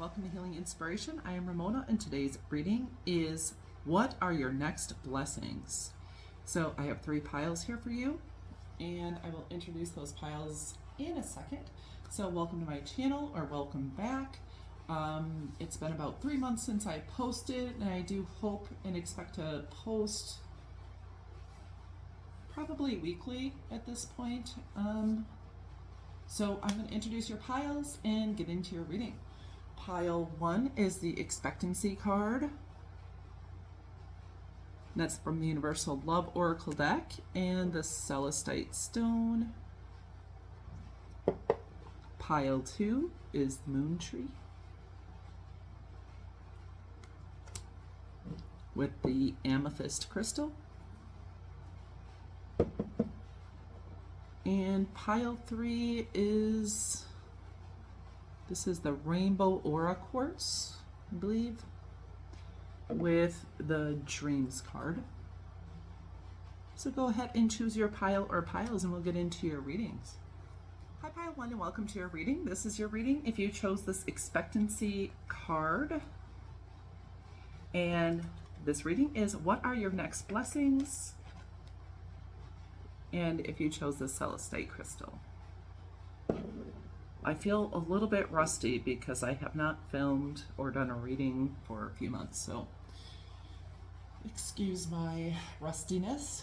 welcome to Healing Inspiration. I am Ramona, and today's reading is What Are Your Next Blessings? So I have 3 piles here for you, and I will introduce those piles in a second. So welcome to my channel, or welcome back. It's been about 3 months since I posted, and I do hope and expect to post probably weekly at this point. So I'm going to introduce your piles and get into your reading. Pile 1 is the Expectancy card. That's from the Universal Love Oracle deck and the Celestite Stone. Pile 2 is the Moon Tree with the Amethyst Crystal. And pile 3 is, this is the Rainbow Aura Quartz, I believe, with the Dreams card. So go ahead and choose your pile or piles and we'll get into your readings. Hi pile 1 and welcome to your reading. This is your reading if you chose this Expectancy card. And this reading is What Are Your Next Blessings? And if you chose the Celestite Crystal. I feel a little bit rusty because I have not filmed or done a reading for a few months, so excuse my rustiness.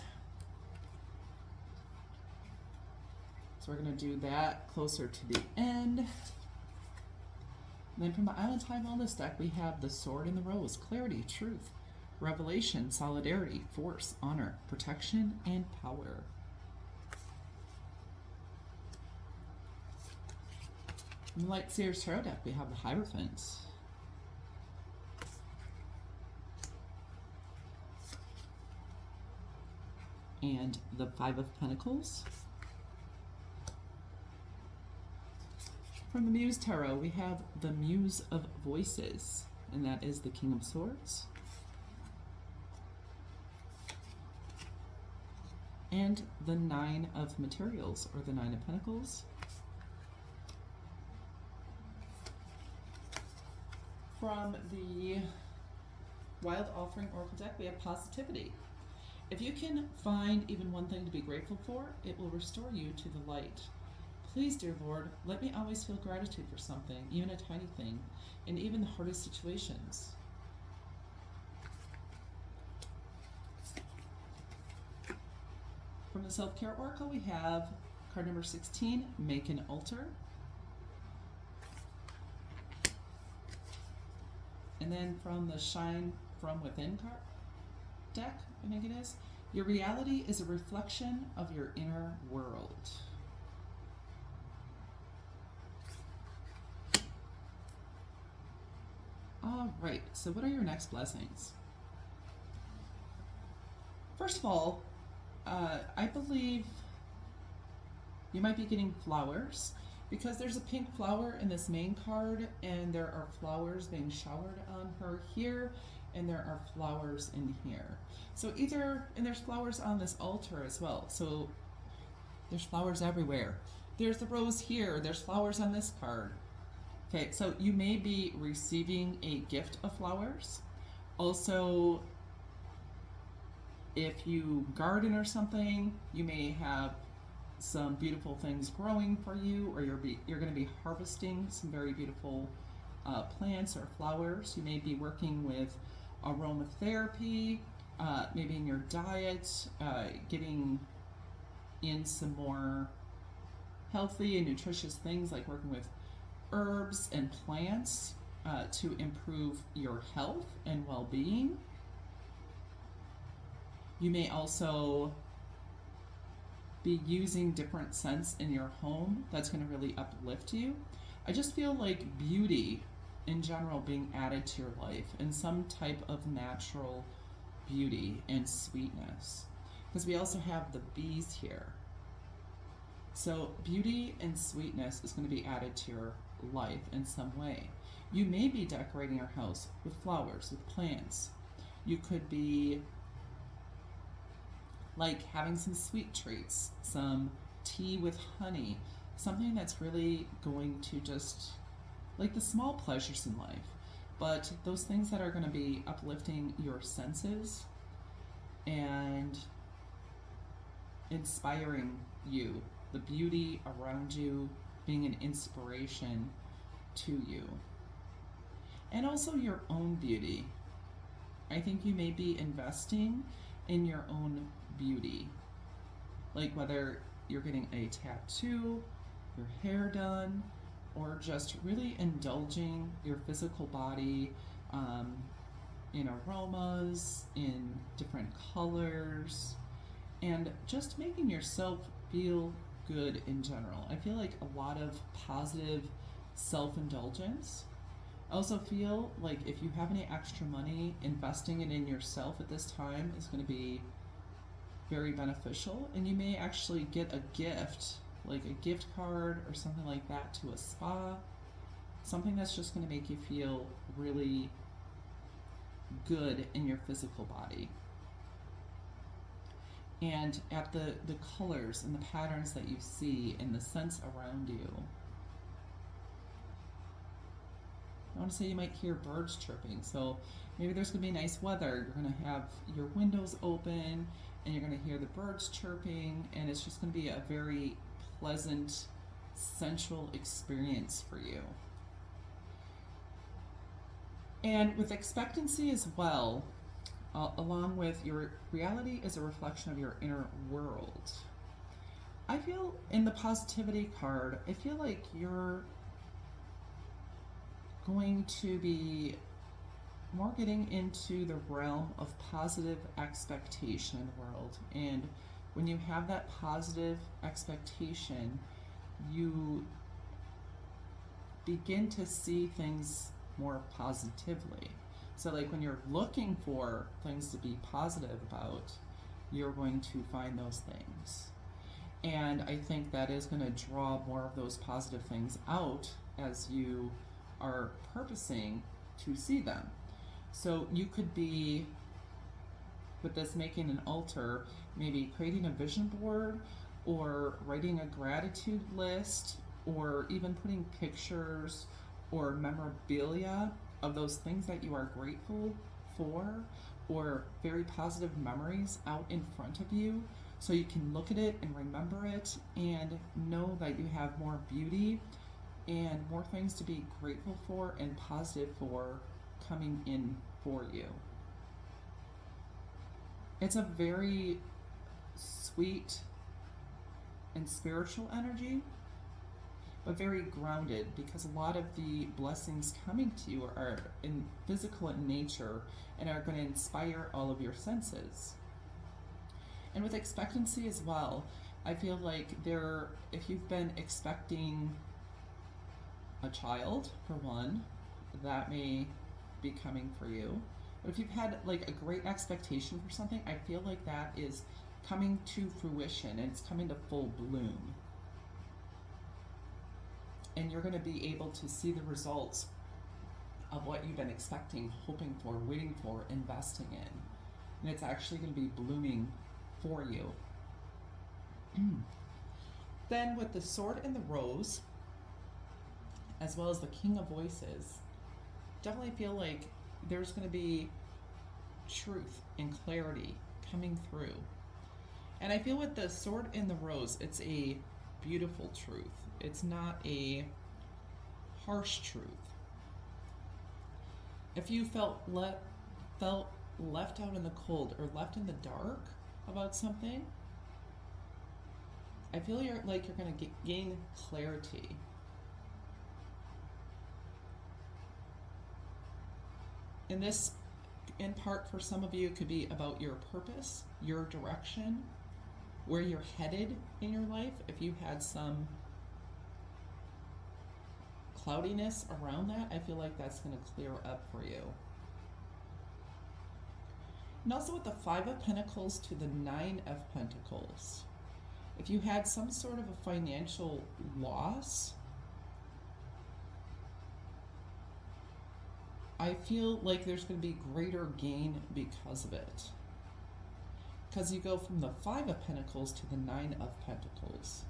So we're going to do that closer to the end. And then from the Island Time Wellness deck, we have the Sword and the Rose, Clarity, Truth, Revelation, Solidarity, Force, Honor, Protection, and Power. In the Light Seers Tarot deck, we have the Hierophant. And the Five of Pentacles. From the Muse Tarot, we have the Muse of Voices, and that is the King of Swords. And the Nine of Materials, or the Nine of Pentacles. From the Wild Offering Oracle deck, we have Positivity. If you can find even one thing to be grateful for, it will restore you to the light. Please, dear Lord, let me always feel gratitude for something, even a tiny thing, in even the hardest situations. From the Self-Care Oracle, we have card number 16, Make an Altar. And then from the Shine From Within card deck, I think it is, your reality is a reflection of your inner world. All right, so what are your next blessings? First of all, I believe you might be getting flowers, because there's a pink flower in this main card, and there are flowers being showered on her here, and there are flowers in here. So and there's flowers on this altar as well. So there's flowers everywhere. There's the rose here, there's flowers on this card. Okay, so you may be receiving a gift of flowers. Also, if you garden or something, you may have some beautiful things growing for you, or you're going to be harvesting some very beautiful plants or flowers. You may be working with aromatherapy, maybe in your diet, getting in some more healthy and nutritious things, like working with herbs and plants to improve your health and well-being. You may also be using different scents in your home that's going to really uplift you. I just feel like beauty in general being added to your life, and some type of natural beauty and sweetness, because we also have the bees here. So beauty and sweetness is going to be added to your life in some way. You may be decorating your house with flowers, with plants. You could be like having some sweet treats, some tea with honey, something that's really going to just like the small pleasures in life, but those things that are going to be uplifting your senses and inspiring you, the beauty around you being an inspiration to you. And also your own beauty. I think you may be investing in your own beauty. Like whether you're getting a tattoo, your hair done, or just really indulging your physical body in aromas, in different colors, and just making yourself feel good in general. I feel like a lot of positive self-indulgence. I also feel like if you have any extra money, investing it in yourself at this time is going to be very beneficial, and you may actually get a gift, like a gift card or something like that, to a spa, something that's just going to make you feel really good in your physical body. And at the colors and the patterns that you see and the scents around you. I want to say you might hear birds chirping, so maybe there's going to be nice weather. You're going to have your windows open and you're going to hear the birds chirping, and it's just going to be a very pleasant, sensual experience for you. And with expectancy as well, along with your reality is a reflection of your inner world. I feel in the positivity card, I feel like you're going to be more getting into the realm of positive expectation in the world. And when you have that positive expectation, you begin to see things more positively. So like when you're looking for things to be positive about, you're going to find those things. And I think that is going to draw more of those positive things out as you are purposing to see them. So you could be, with this making an altar, maybe creating a vision board or writing a gratitude list or even putting pictures or memorabilia of those things that you are grateful for or very positive memories out in front of you, so you can look at it and remember it and know that you have more beauty and more things to be grateful for and positive for coming in for you. It's a very sweet and spiritual energy, but very grounded, because a lot of the blessings coming to you are in physical in nature and are going to inspire all of your senses. And with expectancy as well, I feel like if you've been expecting a child, for one, that may be coming for you. But if you've had like a great expectation for something, I feel like that is coming to fruition and it's coming to full bloom. And you're going to be able to see the results of what you've been expecting, hoping for, waiting for, investing in. And it's actually going to be blooming for you. Then with the Sword and the Rose, as well as the King of Voices, definitely feel like there's going to be truth and clarity coming through. And I feel with the Sword and the Rose, it's a beautiful truth. It's not a harsh truth. If you felt left out in the cold or left in the dark about something, I feel you're going to gain clarity. And this, in part for some of you, could be about your purpose, your direction, where you're headed in your life. If you had some cloudiness around that, I feel like that's going to clear up for you. And also with the Five of Pentacles to the Nine of Pentacles, if you had some sort of a financial loss, I feel like there's going to be greater gain because of it. Because you go from the Five of Pentacles to the Nine of Pentacles.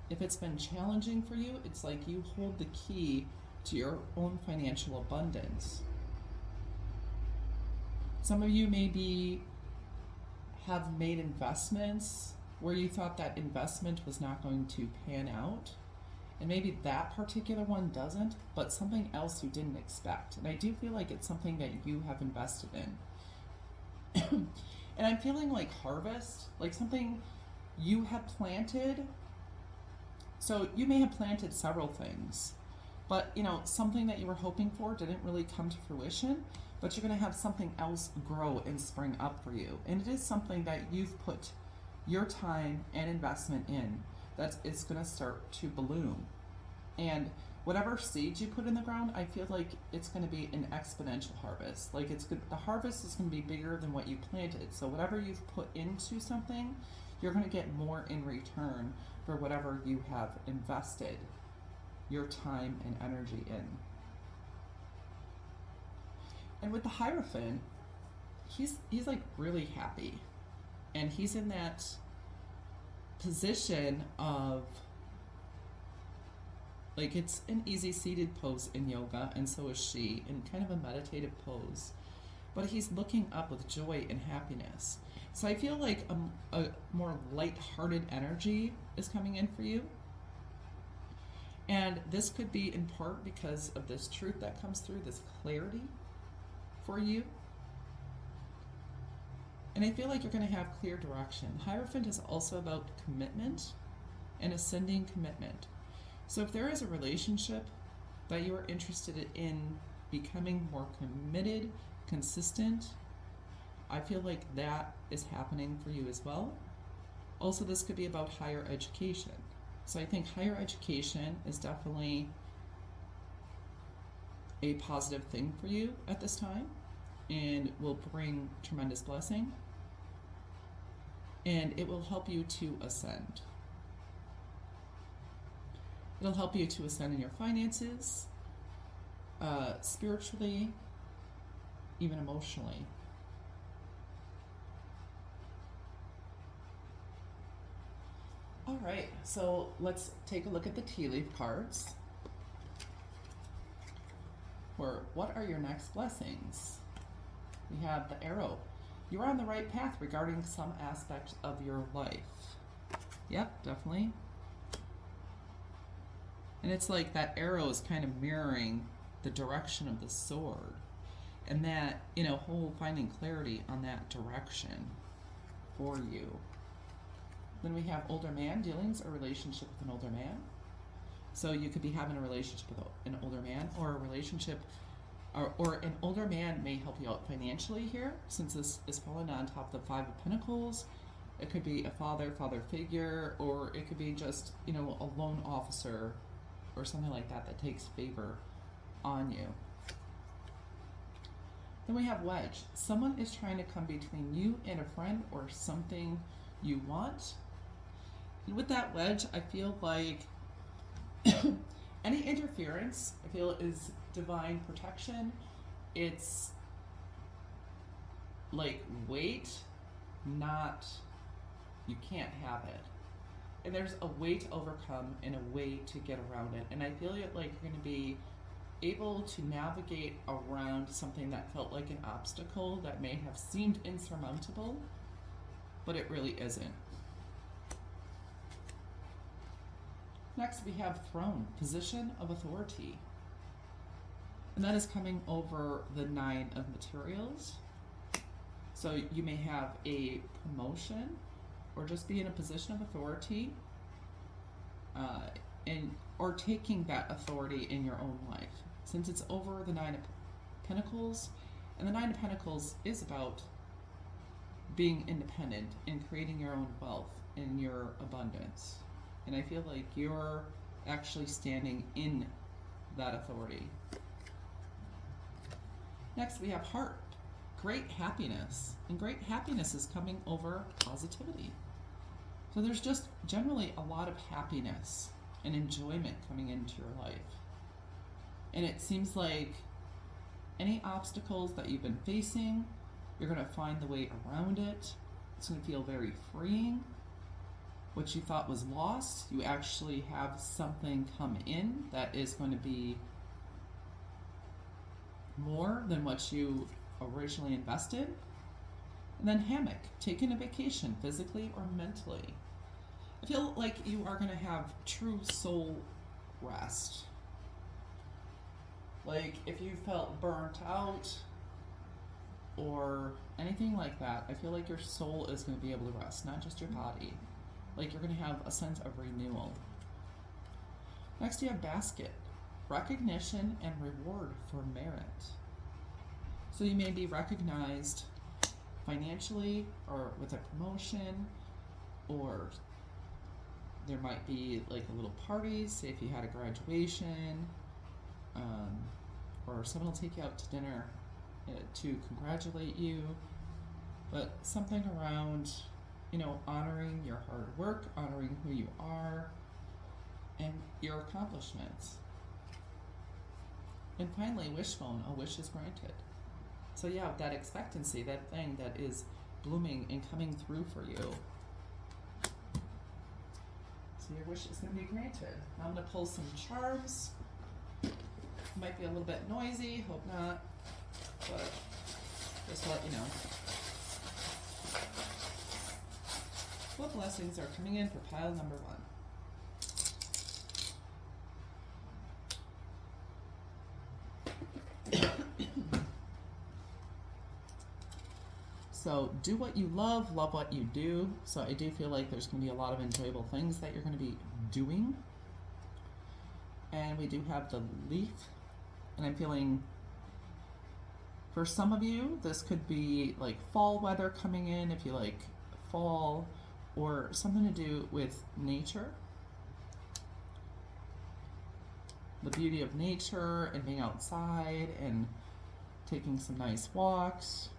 if it's been challenging for you, it's like you hold the key to your own financial abundance. Some of you maybe have made investments where you thought that investment was not going to pan out. And maybe that particular one doesn't, but something else you didn't expect. And I do feel like it's something that you have invested in. And I'm feeling like harvest, like something you have planted. So you may have planted several things, but something that you were hoping for didn't really come to fruition, but you're going to have something else grow and spring up for you. And it is something that you've put your time and investment in that is going to start to bloom. And whatever seeds you put in the ground, I feel like it's going to be an exponential harvest. Like the harvest is going to be bigger than what you planted. So whatever you've put into something, you're going to get more in return for whatever you have invested your time and energy in. And with the Hierophant, he's like really happy. And he's in that position of, like, it's an easy seated pose in yoga, and so is she, in kind of a meditative pose. But he's looking up with joy and happiness. So I feel like a more light-hearted energy is coming in for you. And this could be in part because of this truth that comes through, this clarity for you. And I feel like you're going to have clear direction. Hierophant is also about commitment and ascending commitment. So if there is a relationship that you are interested in becoming more committed, consistent, I feel like that is happening for you as well. Also, this could be about higher education. So I think higher education is definitely a positive thing for you at this time and will bring tremendous blessing. And it will help you to ascend. It'll help you to ascend in your finances, spiritually, even emotionally. All right, so let's take a look at the tea leaf cards. For what are your next blessings? We have the arrow. You're on the right path regarding some aspect of your life. Yep, definitely. And it's like that arrow is kind of mirroring the direction of the sword. And that, whole finding clarity on that direction for you. Then we have older man, dealings or relationship with an older man. So you could be having a relationship with an older man, or a relationship, or an older man may help you out financially here, since this is falling on top of the Five of Pentacles. It could be a father figure, or it could be just, a loan officer or something like that that takes favor on you. Then we have wedge. Someone is trying to come between you and a friend or something you want. And with that wedge, I feel like any interference, I feel, is divine protection. It's like wait, not you can't have it. And there's a way to overcome and a way to get around it. And I feel like you're going to be able to navigate around something that felt like an obstacle that may have seemed insurmountable, but it really isn't. Next, we have throne, position of authority. And that is coming over the Nine of Materials. So you may have a promotion or just be in a position of authority or taking that authority in your own life. Since it's over the Nine of Pentacles, and the Nine of Pentacles is about being independent and creating your own wealth and your abundance. And I feel like you're actually standing in that authority. Next, we have heart, great happiness. And great happiness is coming over positivity. So there's just generally a lot of happiness and enjoyment coming into your life. And it seems like any obstacles that you've been facing, you're going to find the way around it. It's going to feel very freeing. what you thought was lost, you actually have something come in that is going to be more than what you originally invested. And then hammock, taking a vacation physically or mentally. I feel like you are going to have true soul rest. Like if you felt burnt out or anything like that, I feel like your soul is going to be able to rest, not just your body. Like you're going to have a sense of renewal. Next you have basket, recognition and reward for merit. So you may be recognized financially or with a promotion, or there might be like a little party, say if you had a graduation, or someone will take you out to dinner to congratulate you, but something around, you know, honoring your hard work, honoring who you are, and your accomplishments. And finally, wishbone, a wish is granted. So yeah, that expectancy, that thing that is blooming and coming through for you. So your wish is going to be granted. Now I'm going to pull some charms. Might be a little bit noisy, hope not, but just to let you know. What blessings are coming in for pile number 1? So do what you love what you do. So I do feel like there's going to be a lot of enjoyable things that you're going to be doing. And we do have the leaf. And I'm feeling, for some of you, this could be like fall weather coming in, if you like fall, or something to do with nature. The beauty of nature and being outside and taking some nice walks.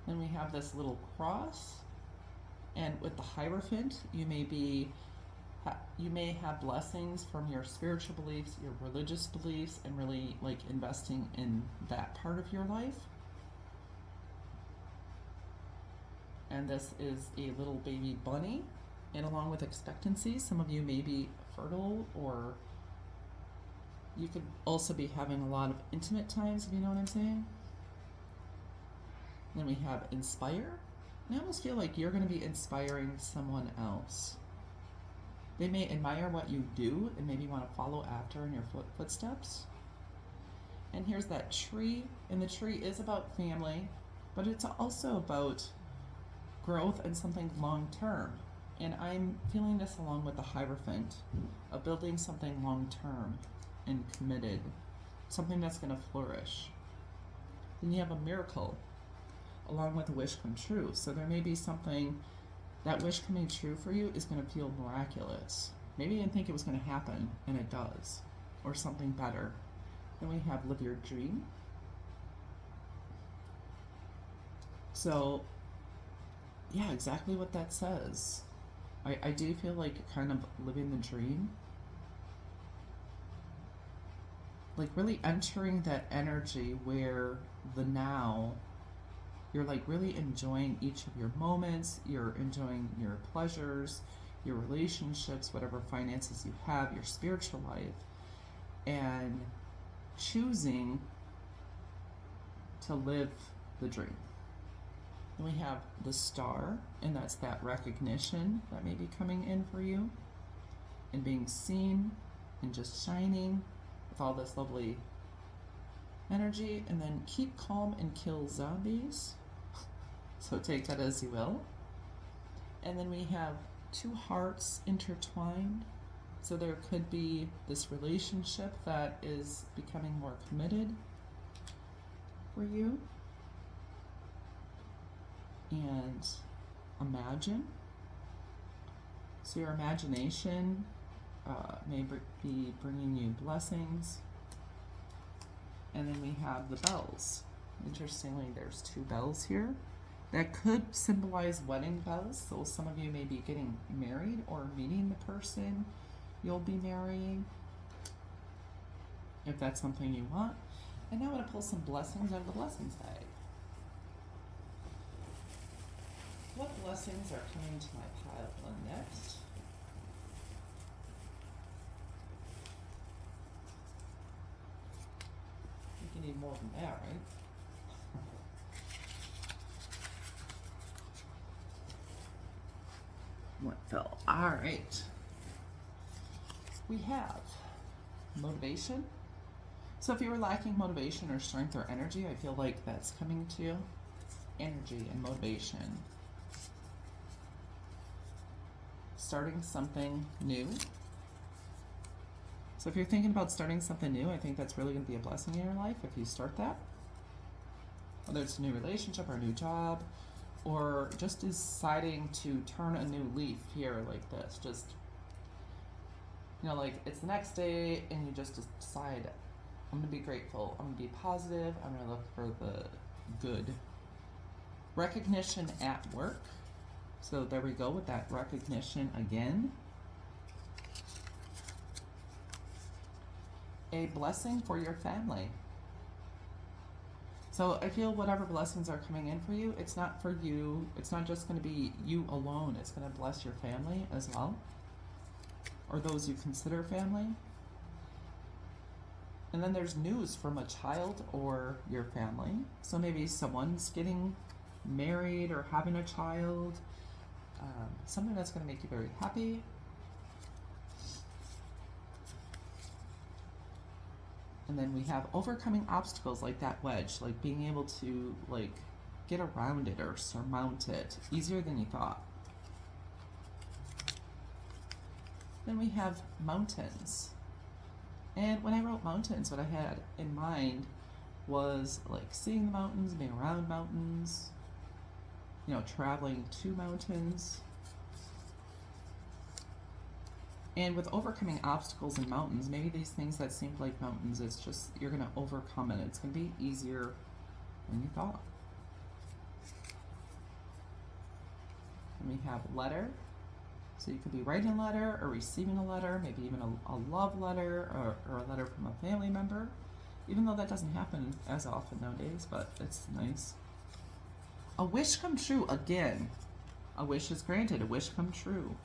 Then we have this little cross, and with the Hierophant, you may have blessings from your spiritual beliefs, your religious beliefs, and really like investing in that part of your life. And this is a little baby bunny, and along with expectancy, some of you may be fertile, or you could also be having a lot of intimate times, if you know what I'm saying. Then we have inspire, and I almost feel like you're going to be inspiring someone else. They may admire what you do and maybe want to follow after in your footsteps. And here's that tree, and the tree is about family, but it's also about growth and something long term. And I'm feeling this along with the Hierophant, of building something long term and committed, something that's going to flourish. Then you have a miracle, along with a wish come true. So there may be something, that wish coming true for you is going to feel miraculous. Maybe you didn't think it was going to happen, and it does, or something better. Then we have live your dream. So, yeah, exactly what that says. I do feel like you're kind of living the dream. Like really entering that energy where the now, you're like really enjoying each of your moments, you're enjoying your pleasures, your relationships, whatever finances you have, your spiritual life, and choosing to live the dream. Then we have the star, and that's that recognition that may be coming in for you, and being seen and just shining with all this lovely energy. And then keep calm and kill zombies. So take that as you will. And then we have two hearts intertwined. So there could be this relationship that is becoming more committed for you. And imagine. So your imagination may be bringing you blessings. And then we have the bells. Interestingly, there's two bells here. That could symbolize wedding bells. So some of you may be getting married or meeting the person you'll be marrying, if that's something you want. And now I'm going to pull some blessings out of the blessings bag. What blessings are coming to my pile one next? I think you need more than that, right? What fell? All right. We have motivation. So if you were lacking motivation or strength or energy, I feel like that's coming to you. Energy and motivation. Starting something new. So if you're thinking about starting something new, I think that's really going to be a blessing in your life if you start that. Whether it's a new relationship or a new job, or just deciding to turn a new leaf here like this. Just, you know, like it's the next day and you just decide, I'm going to be grateful, I'm going to be positive, I'm going to look for the good. Recognition at work. So there we go with that recognition again. A blessing for your family. So I feel whatever blessings are coming in for you, it's not for you. It's not just going to be you alone. It's going to bless your family as well, or those you consider family. And then there's news from a child or your family. So maybe someone's getting married or having a child. Something that's going to make you very happy. And then we have overcoming obstacles like that wedge, like being able to like get around it or surmount it easier than you thought. Then we have mountains. And when I wrote mountains, what I had in mind was like seeing the mountains, being around mountains, you know, traveling to mountains. And with overcoming obstacles in mountains, maybe these things that seemed like mountains, it's just, you're going to overcome it. It's going to be easier than you thought. And we have letter. So you could be writing a letter or receiving a letter, maybe even a love letter or a letter from a family member. Even though that doesn't happen as often nowadays, but it's nice. A wish come true again. A wish is granted, a wish come true.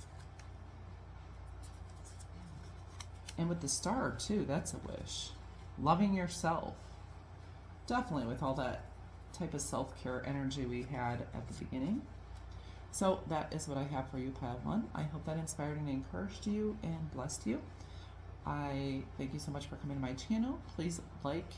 And with the star too, that's a wish. Loving yourself. Definitely with all that type of self-care energy we had at the beginning. So that is what I have for you, Pile 1. I hope that inspired and encouraged you and blessed you. I thank you so much for coming to my channel. Please like,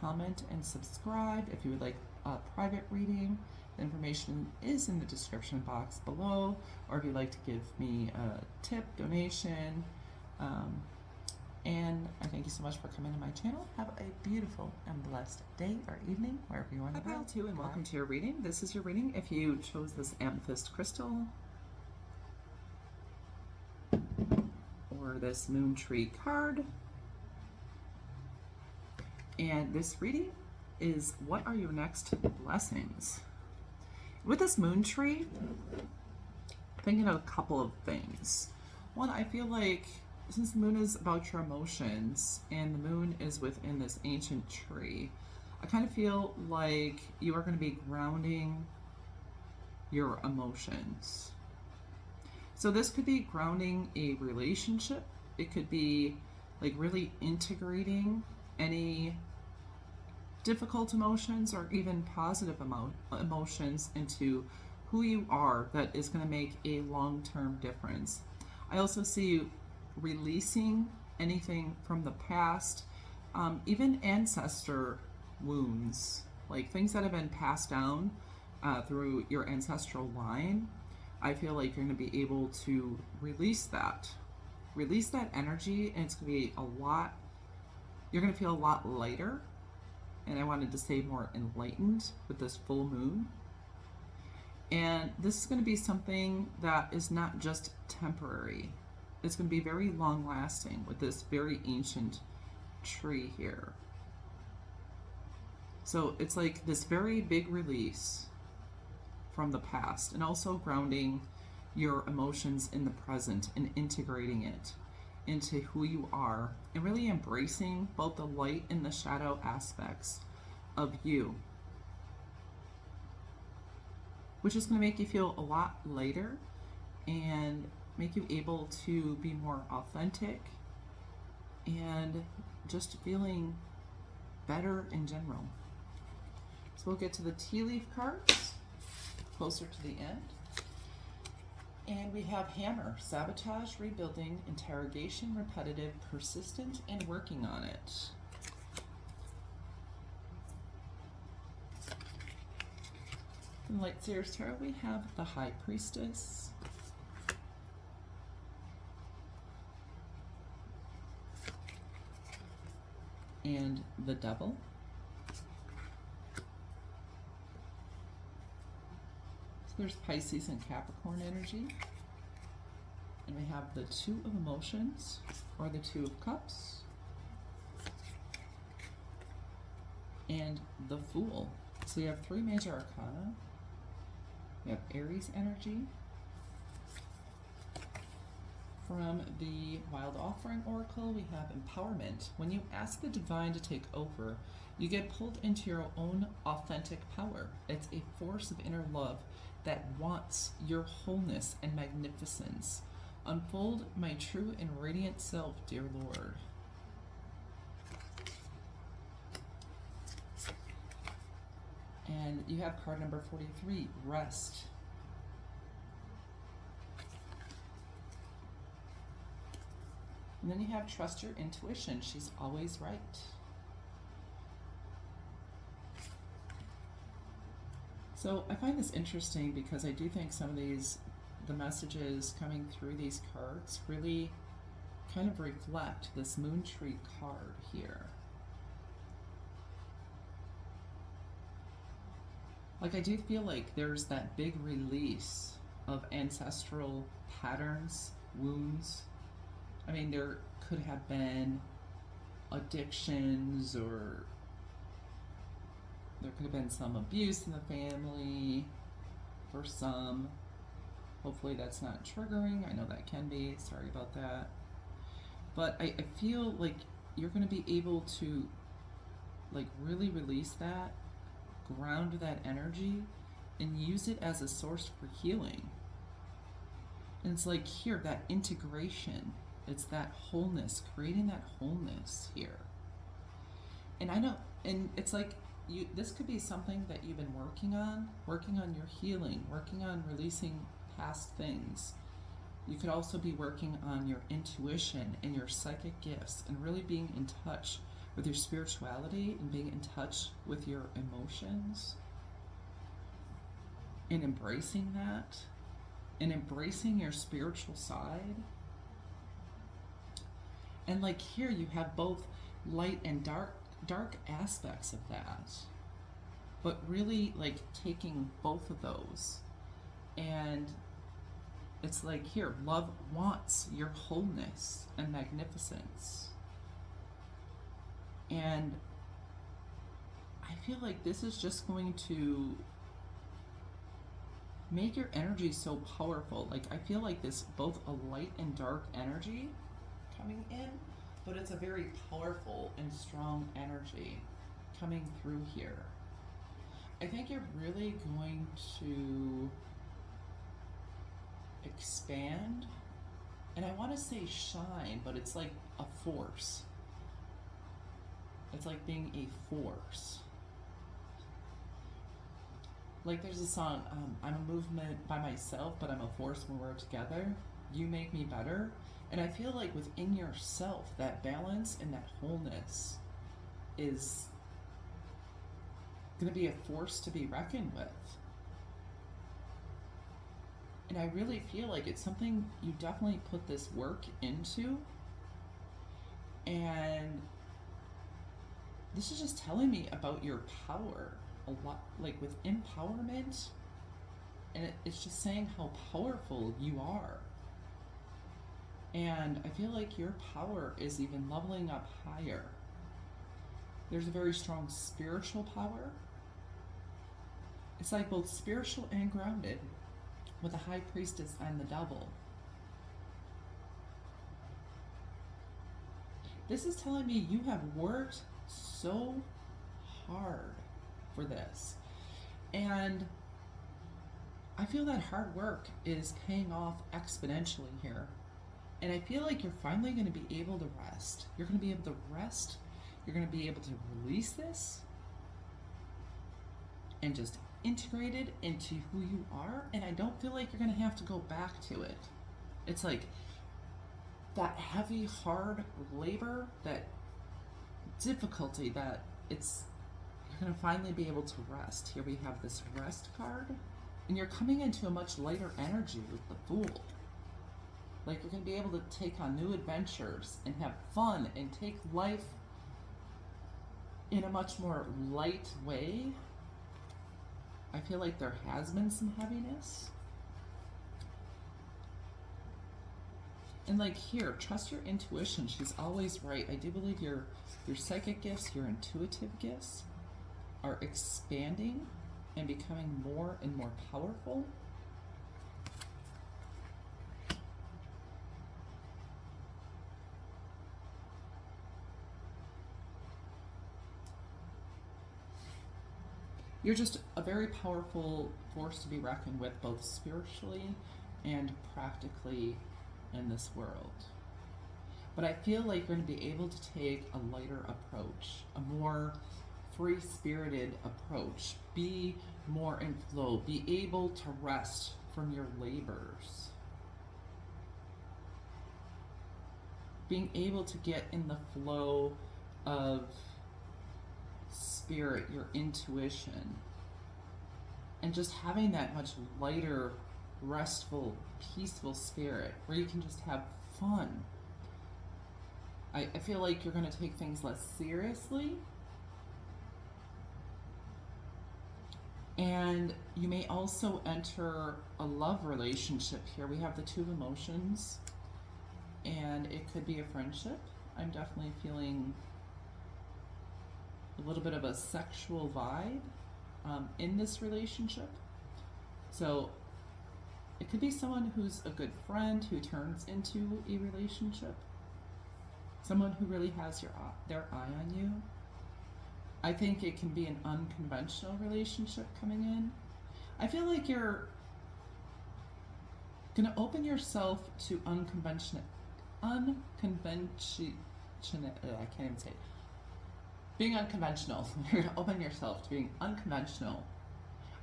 comment, and subscribe. If you would like a private reading, the information is in the description box below. Or if you'd like to give me a tip, donation, and I thank you so much for coming to my channel. Have a beautiful and blessed day or evening, wherever you are in the world. Hi, Pile 2, and welcome to your reading. This is your reading if you chose this amethyst crystal or this moon tree card. And this reading is, what are your next blessings? With this moon tree, thinking of a couple of things. One, I feel like since the moon is about your emotions and the moon is within this ancient tree, I kind of feel like you are going to be grounding your emotions. So this could be grounding a relationship. It could be like really integrating any difficult emotions or even positive emotions into who you are that is going to make a long-term difference. I also see you releasing anything from the past, even ancestor wounds, like things that have been passed down through your ancestral line. I feel like you're going to be able to release that energy, and it's going to be you're going to feel a lot lighter, and I wanted to say more enlightened with this full moon. And this is going to be something that is not just temporary. It's going to be very long lasting with this very ancient tree here. So it's like this very big release from the past, and also grounding your emotions in the present and integrating it into who you are, and really embracing both the light and the shadow aspects of you. which is going to make you feel a lot lighter and make you able to be more authentic and just feeling better in general. So we'll get to the tea leaf cards closer to the end. And we have hammer, sabotage, rebuilding, interrogation, repetitive, persistent, and working on it. In Light Seers Tarot, we have the High Priestess, and the Devil. So there's Pisces and Capricorn energy. And we have the Two of Emotions, or the Two of Cups, and the Fool. So we have three major arcana. We have Aries energy. From the Wild Offering Oracle, we have empowerment. When you ask the divine to take over, you get pulled into your own authentic power. It's a force of inner love that wants your wholeness and magnificence. Unfold my true and radiant self, dear Lord. And you have card number 43, Rest. And then you have Trust Your Intuition. She's always right. So I find this interesting because I do think some of these, the messages coming through these cards really kind of reflect this Moon Tree card here. Like, I do feel like there's that big release of ancestral patterns, wounds. I mean, there could have been addictions, or there could have been some abuse in the family for some. Hopefully that's not triggering. I know that can be. Sorry about that. But I feel like you're going to be able to, like, really release that, ground that energy, and use it as a source for healing. And it's like here, that integration. It's that wholeness, creating that wholeness here. And I know, and it's like, this could be something that you've been working on your healing, working on releasing past things. You could also be working on your intuition and your psychic gifts, and really being in touch with your spirituality and being in touch with your emotions, and embracing that, and embracing your spiritual side. And like here, you have both light and dark aspects of that, but really like taking both of those. And it's like here, love wants your wholeness and magnificence. And I feel like this is just going to make your energy so powerful. Like, I feel like this, both a light and dark energy coming in, but it's a very powerful and strong energy coming through here. I think you're really going to expand, and I want to say shine, but it's like a force. It's like being a force. Like there's a song, I'm a movement by myself, but I'm a force when we're together. You make me better. And I feel like within yourself, that balance and that wholeness is going to be a force to be reckoned with. And I really feel like it's something you definitely put this work into. And this is just telling me about your power a lot, like with empowerment. And it's just saying how powerful you are. And I feel like your power is even leveling up higher. There's a very strong spiritual power. It's like both spiritual and grounded, with the High Priestess and the Devil. This is telling me you have worked so hard for this. And I feel that hard work is paying off exponentially here. And I feel like you're finally going to be able to rest. You're going to be able to rest. You're going to be able to release this and just integrate it into who you are. And I don't feel like you're going to have to go back to it. It's like that heavy, hard labor, that difficulty, that it's, you're going to finally be able to rest. Here we have this rest card. And you're coming into a much lighter energy with the Fool. Like, you're going to be able to take on new adventures and have fun and take life in a much more light way. I feel like there has been some heaviness. And like here, trust your intuition. She's always right. I do believe your psychic gifts, your intuitive gifts are expanding and becoming more and more powerful. You're just a very powerful force to be reckoned with, both spiritually and practically in this world. But I feel like you're going to be able to take a lighter approach, a more free-spirited approach, be more in flow, be able to rest from your labors, being able to get in the flow of spirit, your intuition, and just having that much lighter, restful, peaceful spirit where you can just have fun. I feel like you're going to take things less seriously, and you may also enter a love relationship here. We have the Two of Emotions, and it could be a friendship. I'm definitely feeling a little bit of a sexual vibe in this relationship. So it could be someone who's a good friend who turns into a relationship. Someone who really has their eye on you. I think it can be an unconventional relationship coming in. I feel like you're going to open yourself to unconventional, I can't even say it. Being unconventional. You're going to open yourself to being unconventional.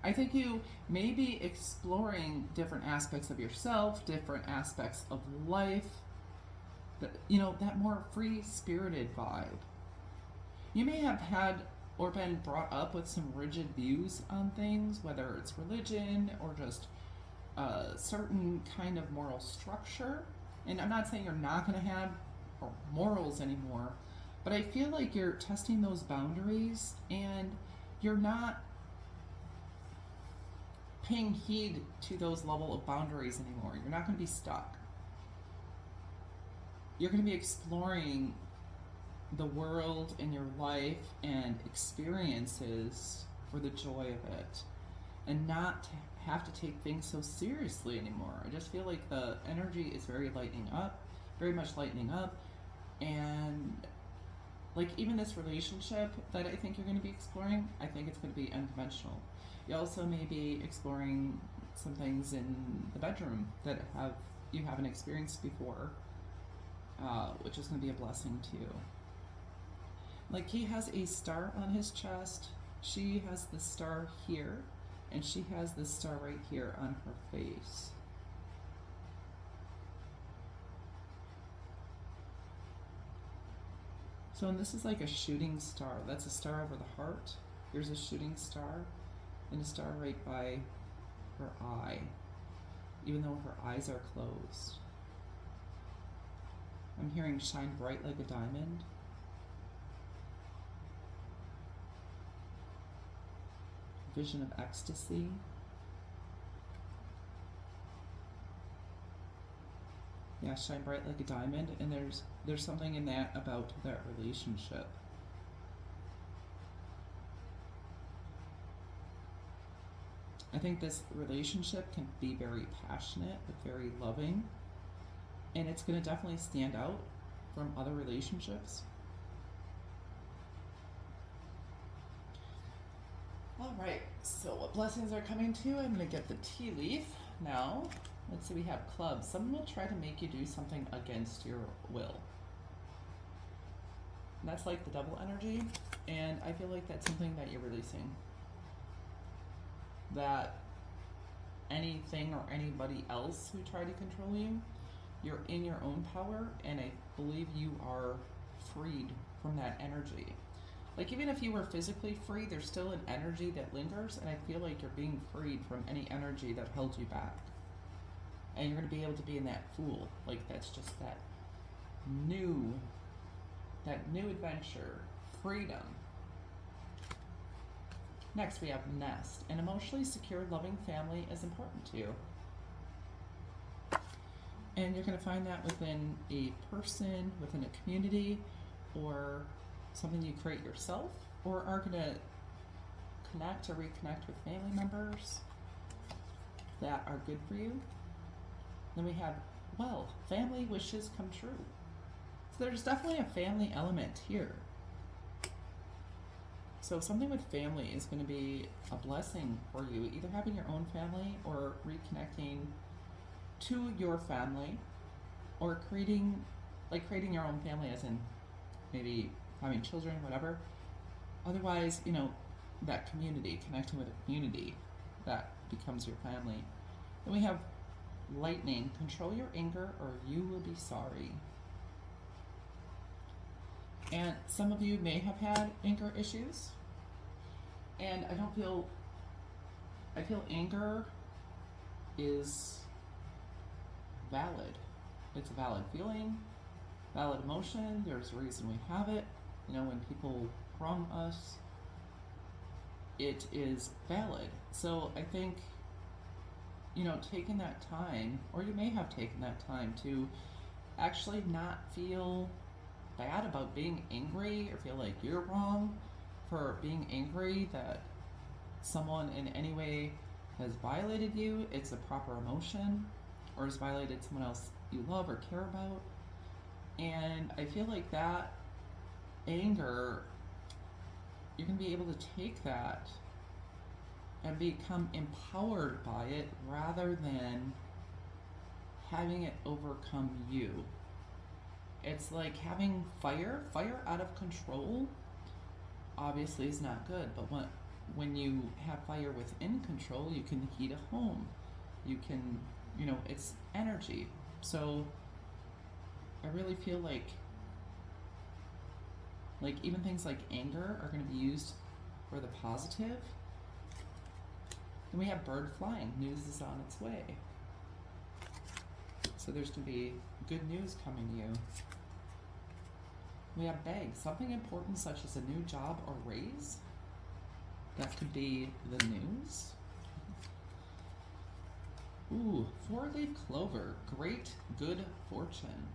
I think you may be exploring different aspects of yourself, different aspects of life, that more free-spirited vibe. You may have had or been brought up with some rigid views on things, whether it's religion or just a certain kind of moral structure. And I'm not saying you're not going to have morals anymore, but I feel like you're testing those boundaries and you're not paying heed to those level of boundaries anymore. You're not going to be stuck. You're going to be exploring the world and your life and experiences for the joy of it, and not have to take things so seriously anymore. I just feel like the energy is very much lightening up, and like even this relationship that I think you're going to be exploring, I think it's going to be unconventional. You also may be exploring some things in the bedroom that you haven't experienced before, which is going to be a blessing to you. Like, he has a star on his chest, she has the star here, and she has this star right here on her face. So, and this is like a shooting star. That's a star over the heart. Here's a shooting star, and a star right by her eye, even though her eyes are closed. I'm hearing shine bright like a diamond. Vision of ecstasy. Yeah, shine bright like a diamond, and there's something in that about that relationship. I think this relationship can be very passionate, but very loving, and it's going to definitely stand out from other relationships. All right, so what blessings are coming to you? I'm going to get the tea leaf now. Let's see, we have clubs. Someone will try to make you do something against your will. And that's like the double energy, and I feel like that's something that you're releasing. That anything or anybody else who try to control you, you're in your own power, and I believe you are freed from that energy. Like, even if you were physically free, there's still an energy that lingers, and I feel like you're being freed from any energy that held you back. And you're going to be able to be in that Fool. Like, that's just that new adventure, freedom. Next, we have Nest. An emotionally secure, loving family is important to you. And you're going to find that within a person, within a community, or something you create yourself, or are going to connect or reconnect with family members that are good for you. Then we have, well, family wishes come true. So there's definitely a family element here. So something with family is going to be a blessing for you, either having your own family or reconnecting to your family, or creating your own family, as in maybe having children, whatever. Otherwise, that community, connecting with a community that becomes your family. Then we have Lightning. Control your anger or you will be sorry. And some of you may have had anger issues, and I feel anger is valid. It's a valid feeling, valid emotion. There's a reason we have it. When people wrong us, it is valid. So I think, taking that time, or you may have taken that time to actually not feel bad about being angry or feel like you're wrong for being angry that someone in any way has violated you. It's a proper emotion, or has violated someone else you love or care about. And I feel like that anger, you're going to be able to take that and become empowered by it rather than having it overcome you. It's like having fire out of control obviously is not good, but when you have fire within control, you can heat a home. You can, it's energy. So I really feel like even things like anger are going to be used for the positive. Then we have bird flying. News is on its way. So there's going to be good news coming to you. We have bag. Something important such as a new job or raise. That could be the news. Ooh, 4-leaf clover. Great good fortune.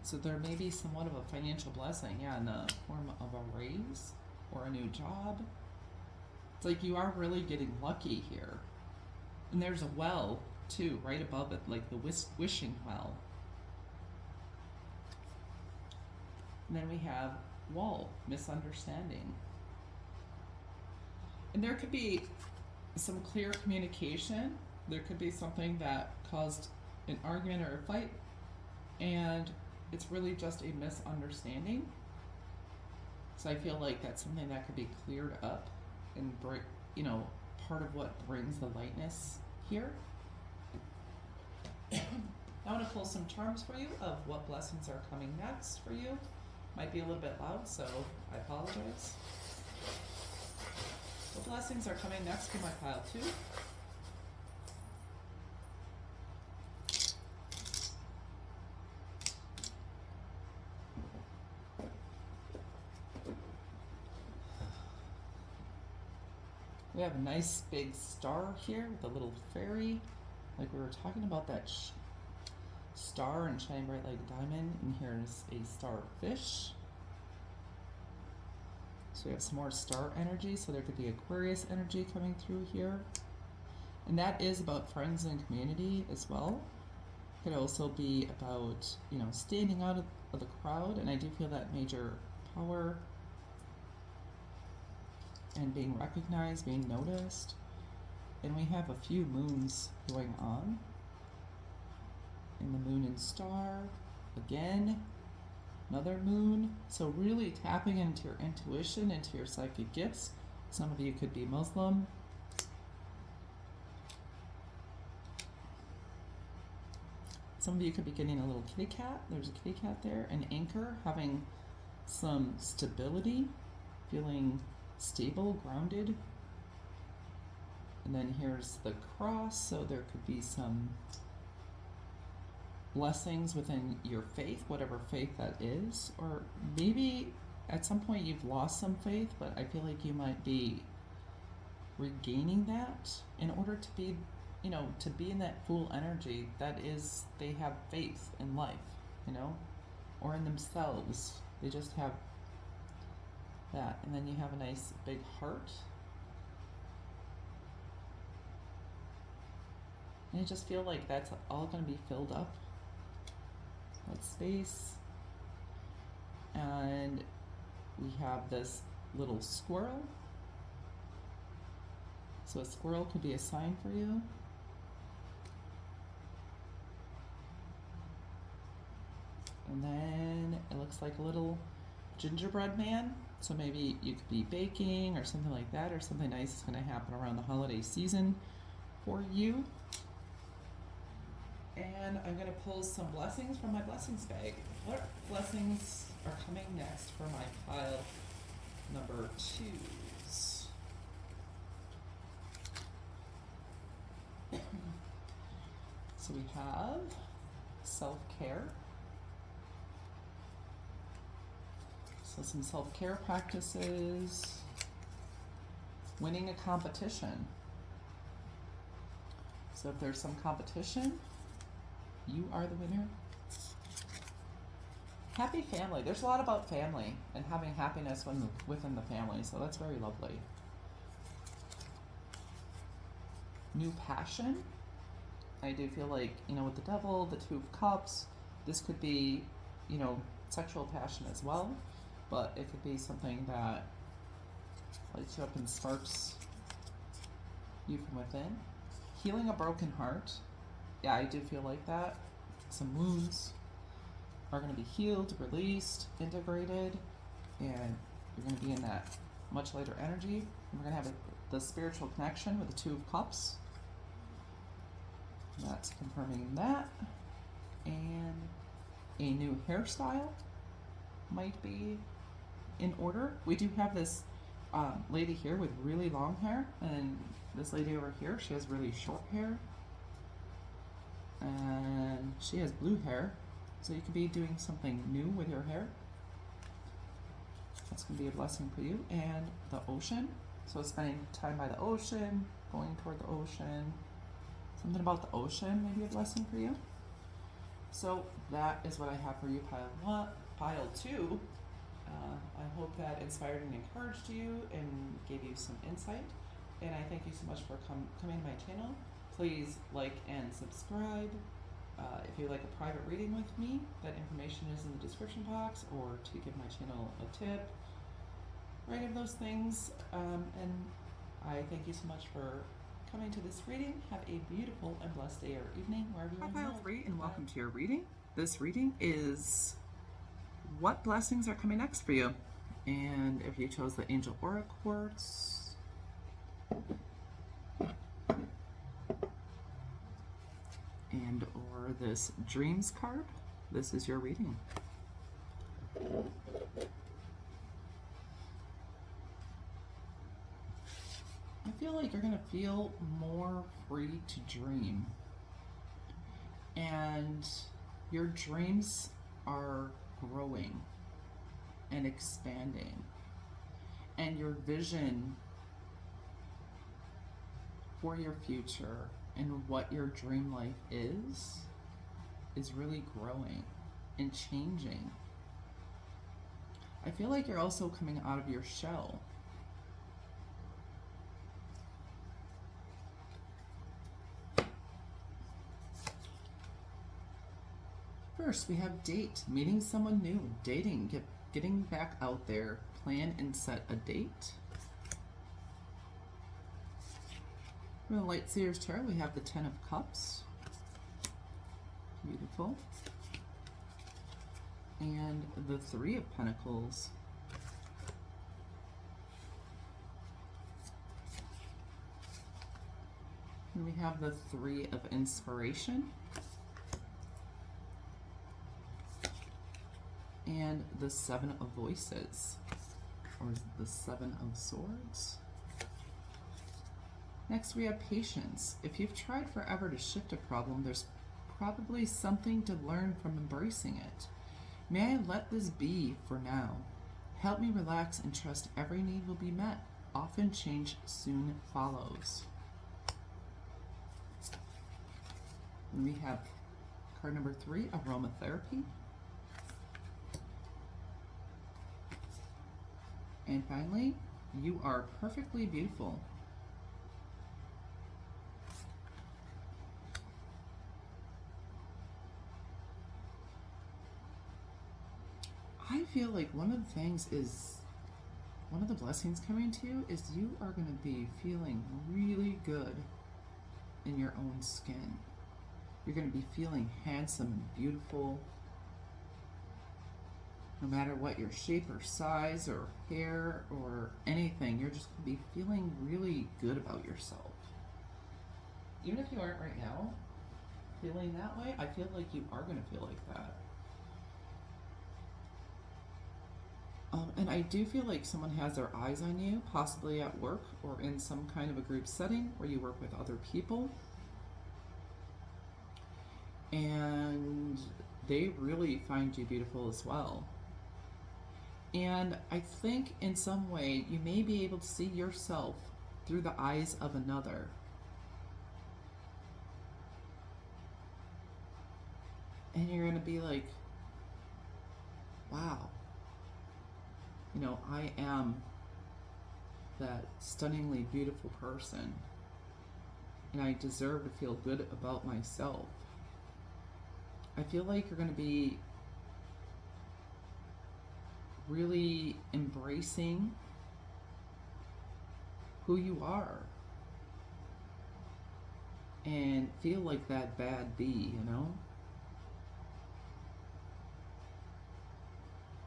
So there may be somewhat of a financial blessing, in the form of a raise or a new job. It's like you are really getting lucky here. And there's a well, too, right above it, like the wishing well. And then we have wall, misunderstanding. And there could be some clear communication. There could be something that caused an argument or a fight, and it's really just a misunderstanding. So I feel like that's something that could be cleared up and part of what brings the lightness here. I want to pull some charms for you of what blessings are coming next for you. Might be a little bit loud, so I apologize. What blessings are coming next for my pile 2? We have a nice big star here with a little fairy. Like we were talking about that star and shining bright like a diamond. And here's a starfish. So we have some more star energy. So there could be Aquarius energy coming through here. And that is about friends and community as well. It could also be about, standing out of the crowd. And I do feel that major power. and being recognized, being noticed. And we have a few moons going on. And the moon and star, again, another moon. So really tapping into your intuition, into your psychic gifts. Some of you could be Muslim. Some of you could be getting a little kitty cat. There's a kitty cat there. An anchor, having some stability, feeling stable, grounded. And then here's the cross, so there could be some blessings within your faith, whatever faith that is. Or maybe at some point you've lost some faith, but I feel like you might be regaining that in order to be, you know, to be in that full energy. That is, they have faith in life, you know, or in themselves. They just have that. And then you have a nice big heart. And I just feel like that's all going to be filled up, that space. And we have this little squirrel. So a squirrel could be a sign for you. And then it looks like a little gingerbread man. So maybe you could be baking or something like that, or something nice is going to happen around the holiday season for you. And I'm going to pull some blessings from my blessings bag. What blessings are coming next for my pile number 2s? So we have self-care. So some self-care practices. Winning a competition. So if there's some competition, you are the winner. Happy family. There's a lot about family and having happiness within the family, so that's very lovely. New passion. I do feel like, you know, with the devil, the 2 of cups, this could be, you know, sexual passion as well, but it could be something that lights you up and sparks you from within. Healing a broken heart. Yeah, I do feel like that. Some wounds are going to be healed, released, integrated, and you're going to be in that much lighter energy. And we're going to have the spiritual connection with the 2 of cups. That's confirming that. And a new hairstyle might be in order. We do have this lady here with really long hair, and this lady over here, she has really short hair. And she has blue hair, so you could be doing something new with your hair. That's going to be a blessing for you. And the ocean, so spending time by the ocean, going toward the ocean, something about the ocean may be a blessing for you. So that is what I have for you, pile 2. I hope that inspired and encouraged you and gave you some insight. And I thank you so much for coming to my channel. Please like and subscribe. If you'd like a private reading with me, that information is in the description box, or to give my channel a tip, right of those things. And I thank you so much for coming to this reading. Have a beautiful and blessed day or evening, wherever you're in the world. Pile 3, and welcome to your reading. This reading is what blessings are coming next for you. And if you chose the Angel Aura Quartz, and or this Dreams card, this is your reading. I feel like you're going to feel more free to dream. And your dreams are growing and expanding. And your vision for your future and what your dream life is really growing and changing. I feel like you're also coming out of your shell. First, we have date, meeting someone new, dating, getting back out there, plan and set a date. From the Light Seers Tarot, we have the Ten of Cups. Beautiful. And the Three of Pentacles. And we have the Three of Inspiration. And the Seven of Voices. Or the Seven of Swords. Next we have Patience. If you've tried forever to shift a problem, there's probably something to learn from embracing it. May I let this be for now? Help me relax and trust every need will be met. Often change soon follows. And we have card number 3, Aromatherapy. And finally, You Are Perfectly Beautiful. I feel like one of the blessings coming to you is you are going to be feeling really good in your own skin. You're going to be feeling handsome and beautiful. No matter what your shape or size or hair or anything, you're just going to be feeling really good about yourself. Even if you aren't right now feeling that way, I feel like you are going to feel like that. And I do feel like someone has their eyes on you, possibly at work or in some kind of a group setting where you work with other people. And they really find you beautiful as well. And I think in some way you may be able to see yourself through the eyes of another. And you're going to be like, wow. You know, I am that stunningly beautiful person, and I deserve to feel good about myself. I feel like you're going to be really embracing who you are and feel like that bad bee, you know?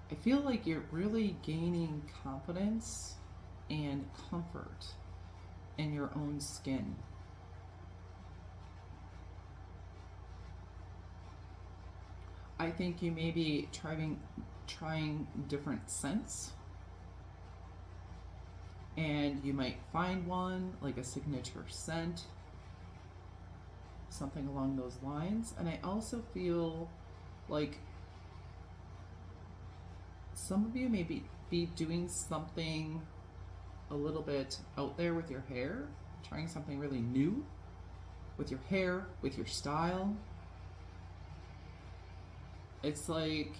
I feel like you're really gaining confidence and comfort in your own skin. I think you may be trying different scents, and you might find one, like a signature scent, something along those lines. And I also feel like some of you may be doing something a little bit out there with your hair, trying something really new with your hair, with your style. It's like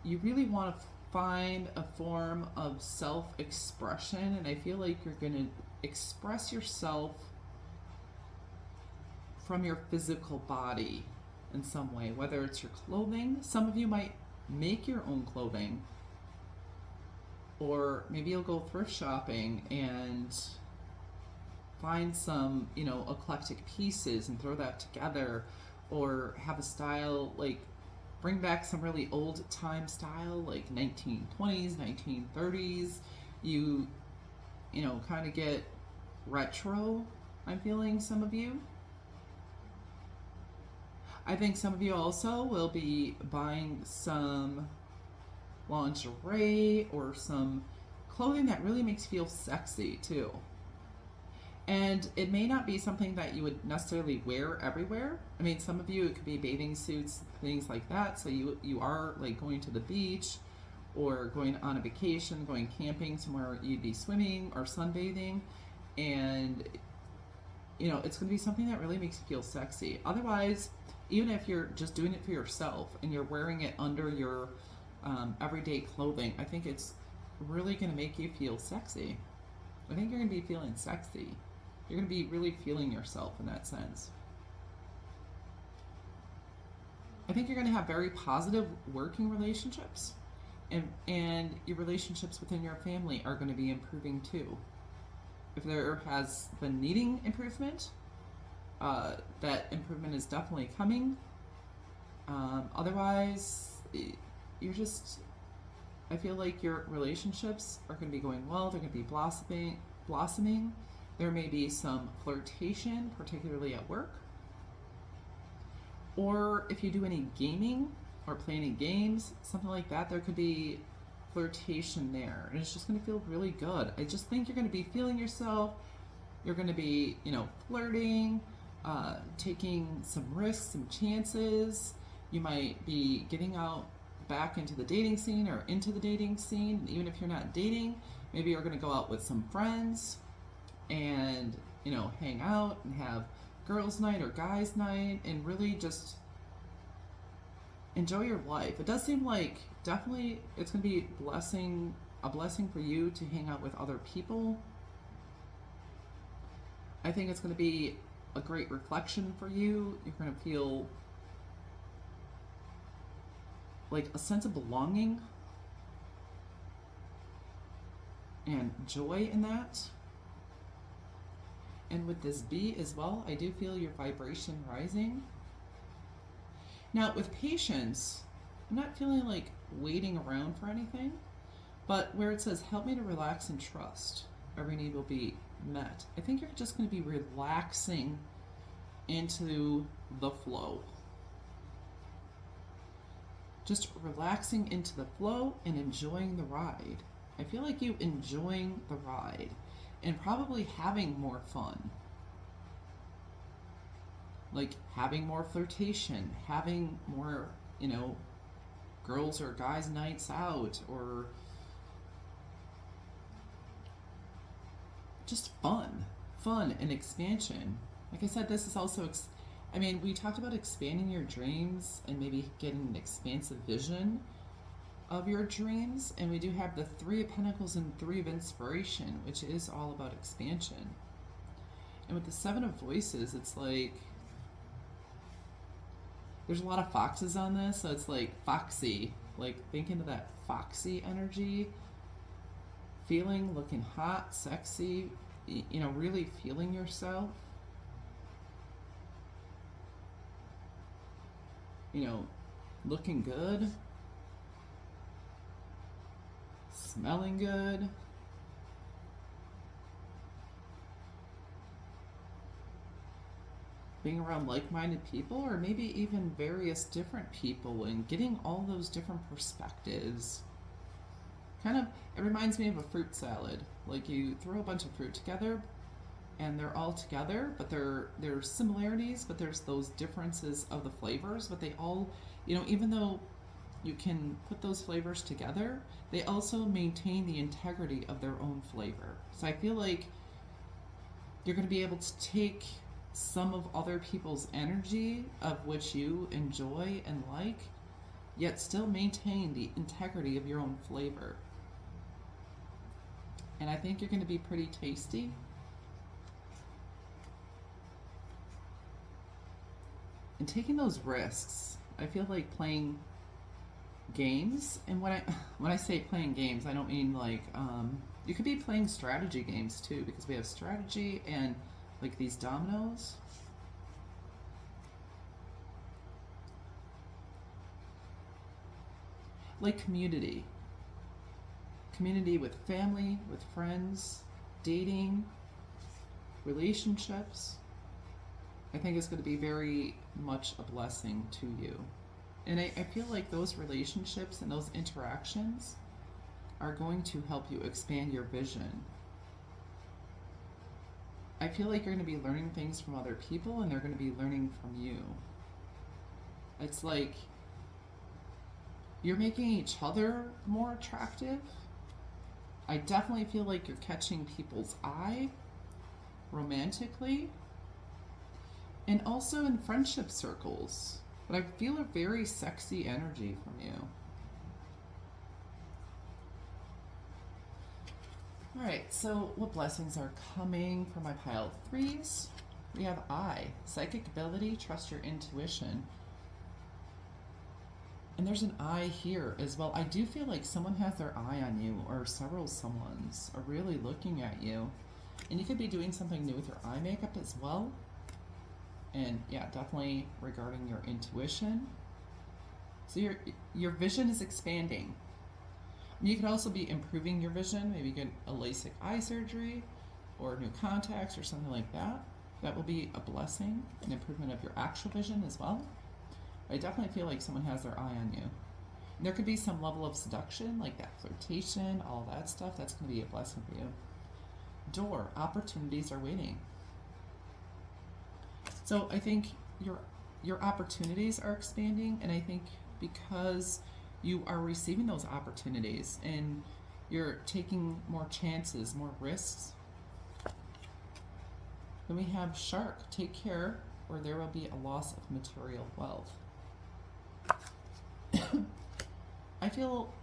you really want to find a form of self-expression, and I feel like you're going to express yourself from your physical body in some way, whether it's your clothing. Some of you might make your own clothing, or maybe you'll go thrift shopping and find some, you know, eclectic pieces and throw that together, or have a style, like bring back some really old time style, like 1920s, 1930s. You know, kind of get retro, I'm feeling some of you. I think some of you also will be buying some lingerie or some clothing that really makes you feel sexy too. And it may not be something that you would necessarily wear everywhere. I mean, some of you, it could be bathing suits, things like that. So you are like going to the beach or going on a vacation, going camping somewhere you'd be swimming or sunbathing. And, you know, it's going to be something that really makes you feel sexy. Otherwise, even if you're just doing it for yourself and you're wearing it under your everyday clothing, I think it's really going to make you feel sexy. I think you're going to be feeling sexy. You're going to be really feeling yourself in that sense. I think you're going to have very positive working relationships, and your relationships within your family are going to be improving too. if there has been needing improvement, that improvement is definitely coming. Otherwise, you're just, I feel like your relationships are going to be going well. They're going to be blossoming. There may be some flirtation, particularly at work. Or if you do any gaming or play any games, something like that, there could be flirtation there. And it's just going to feel really good. I just think you're going to be feeling yourself. You're going to be, flirting, taking some risks, some chances. You might be getting out back into the dating scene or into the dating scene. Even if you're not dating, maybe you're going to go out with some friends and, hang out and have girls' night or guys' night and really just enjoy your life. It does seem like definitely it's going to be a blessing for you to hang out with other people. I think it's going to be a great reflection for you. You're going to feel like a sense of belonging and joy in that. And with this B as well, I do feel your vibration rising. Now with patience, I'm not feeling like waiting around for anything, but where it says, help me to relax and trust, every need will be met. I think you're just going to be relaxing into the flow. Just relaxing into the flow and enjoying the ride. I feel like you enjoying the ride and probably having more fun. Like having more flirtation, having more, girls or guys nights out, or just fun and expansion. Like I said, this is also, we talked about expanding your dreams and maybe getting an expansive vision of your dreams. And we do have the 3 of Pentacles and 3 of Inspiration, which is all about expansion. And with the 7 of Voices, it's like, there's a lot of foxes on this, so it's like foxy. Like think into that foxy energy, feeling, looking hot, sexy, really feeling yourself. Looking good, smelling good. Being around like-minded people, or maybe even various different people, and getting all those different perspectives. It reminds me of a fruit salad. Like you throw a bunch of fruit together and they're all together, but there's similarities, but there's those differences of the flavors, but they all, even though you can put those flavors together, they also maintain the integrity of their own flavor. So I feel like you're going to be able to take some of other people's energy of which you enjoy and like, yet still maintain the integrity of your own flavor. And I think you're going to be pretty tasty. And taking those risks, I feel like playing games. And when I say playing games, I don't mean like, you could be playing strategy games too, because we have strategy and like these dominoes. Like community with family, with friends, dating, relationships. I think it's going to be very much a blessing to you. And I feel like those relationships and those interactions are going to help you expand your vision. I feel like you're going to be learning things from other people, and they're going to be learning from you. It's like you're making each other more attractive. I definitely feel like you're catching people's eye romantically, and also in friendship circles. But I feel a very sexy energy from you. Alright, so what blessings are coming for my pile of 3s? We have I, psychic ability, trust your intuition. And there's an I here as well. I do feel like someone has their eye on you, or several someone's are really looking at you. And you could be doing something new with your eye makeup as well. And yeah, definitely regarding your intuition. So your vision is expanding. You could also be improving your vision, maybe get a LASIK eye surgery or new contacts or something like that. That will be a blessing, an improvement of your actual vision as well. I definitely feel like someone has their eye on you. And there could be some level of seduction, like that flirtation, all that stuff. That's going to be a blessing for you. Door, opportunities are waiting. So I think your opportunities are expanding, and I think because you are receiving those opportunities and you're taking more chances, more risks. Then we have shark, take care or there will be a loss of material wealth. I feel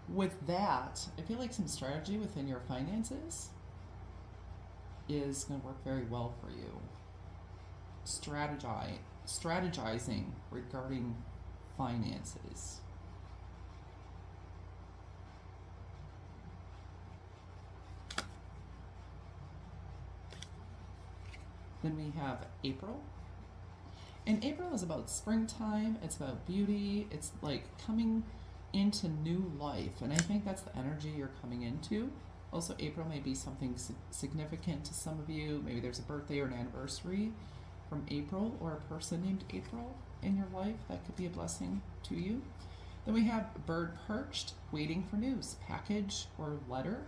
with that, I feel like some strategy within your finances is going to work very well for you. Strategizing regarding finances. Then we have April. And April is about springtime, it's about beauty, it's like coming into new life. And I think that's the energy you're coming into. Also, April may be something significant to some of you. Maybe there's a birthday or an anniversary from April or a person named April in your life. That could be a blessing to you. Then we have bird perched, waiting for news, package or letter.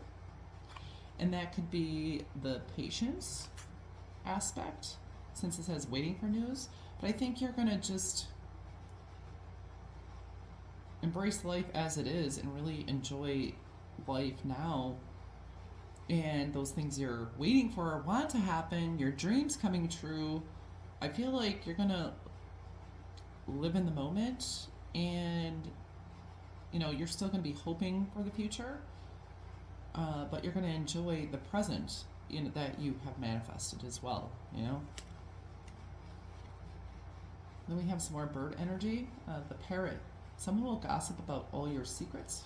And that could be the patience aspect, since it says waiting for news. But I think you're going to just embrace life as it is and really enjoy life now. And those things you're waiting for or want to happen, your dreams coming true, I feel like you're going to live in the moment, and you're still going to be hoping for the future, but you're going to enjoy the present that you have manifested as well. Then we have some more bird energy. The parrot, someone will gossip about all your secrets.